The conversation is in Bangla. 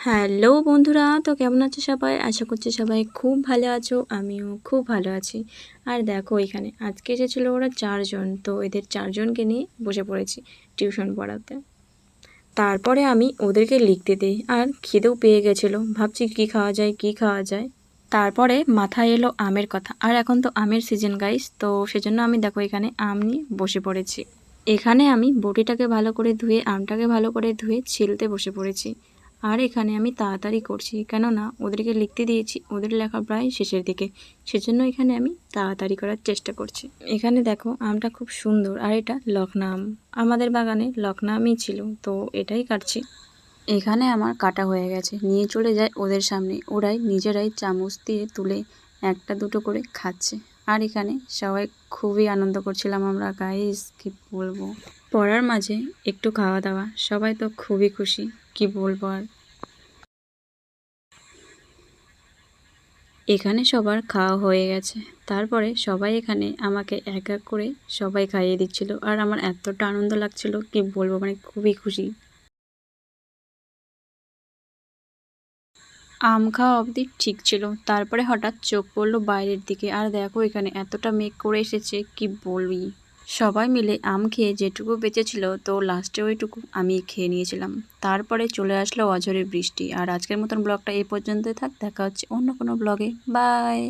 হ্যালো বন্ধুরা, তো কেমন আছো সবাই? আশা করছি সবাই খুব ভালো আছো, আমিও খুব ভালো আছি। আর দেখো এখানে আজকে এসেছিলো ওরা 4 জন, তো এদের 4 জনকে নিয়ে বসে পড়েছি টিউশন পড়াতে। তারপরে আমি ওদেরকে লিখতে দিই, আর খিদেও পেয়ে গেছিলো, ভাবছি কী খাওয়া যায় কী খাওয়া যায়। তারপরে মাথায় এলো আমের কথা, আর এখন তো আমের সিজন গাইস, তো সেজন্য আমি দেখো এখানে আম নিয়ে বসে পড়েছি। এখানে আমি বটিটাকে ভালো করে ধুয়ে আমটাকে ভালো করে ধুয়ে ছিলতে বসে পড়েছি। আর এখানে আমি তাড়াতাড়ি করছি, কেননা ওদেরকে লিখতে দিয়েছি, ওদের লেখা প্রায় শেষের দিকে, সেজন্য এখানে আমি তাড়াতাড়ি করার চেষ্টা করছি। এখানে দেখো আমটা খুব সুন্দর, আর এটা লকনা আম, আমাদের বাগানে লকনা আমই ছিল, তো এটাই কাটছি। এখানে আমার কাটা হয়ে গেছে, নিয়ে চলে যায় ওদের সামনে, ওরাই নিজেরাই চামচ দিয়ে তুলে একটা দুটো করে খাচ্ছে। আর এখানে সবাই খুবই আনন্দ করছিলাম আমরা গাইস, কি বলবো। পড়ার মাঝে একটু খাওয়া দাওয়া, সবাই তো খুবই খুশি, কি বলবো আর। এখানে সবার খাওয়া হয়ে গেছে, তারপরে সবাই এখানে আমাকে এক এক করে সবাই খাইয়ে দিচ্ছিল, আর আমার এতটা আনন্দ লাগছিল কি বলবো, মানে খুবই খুশি। আম খাওয়া অবধি ঠিক ছিল, তারপরে হঠাৎ চোখ পড়লো বাইরের দিকে, আর দেখো এখানে এতটা মেঘ করে এসেছে কি বলবি। সবাই মিলে আম খেয়ে যেটুকু বেঁচেছিল, তো লাস্টে ওইটুকু আমি খেয়ে নিয়েছিলাম। তারপরে চলে আসলো অঝরে বৃষ্টি। আর আজকের মতন ব্লগটা এই পর্যন্তই থাক, দেখা হচ্ছে অন্য কোনো ব্লগে। বাই।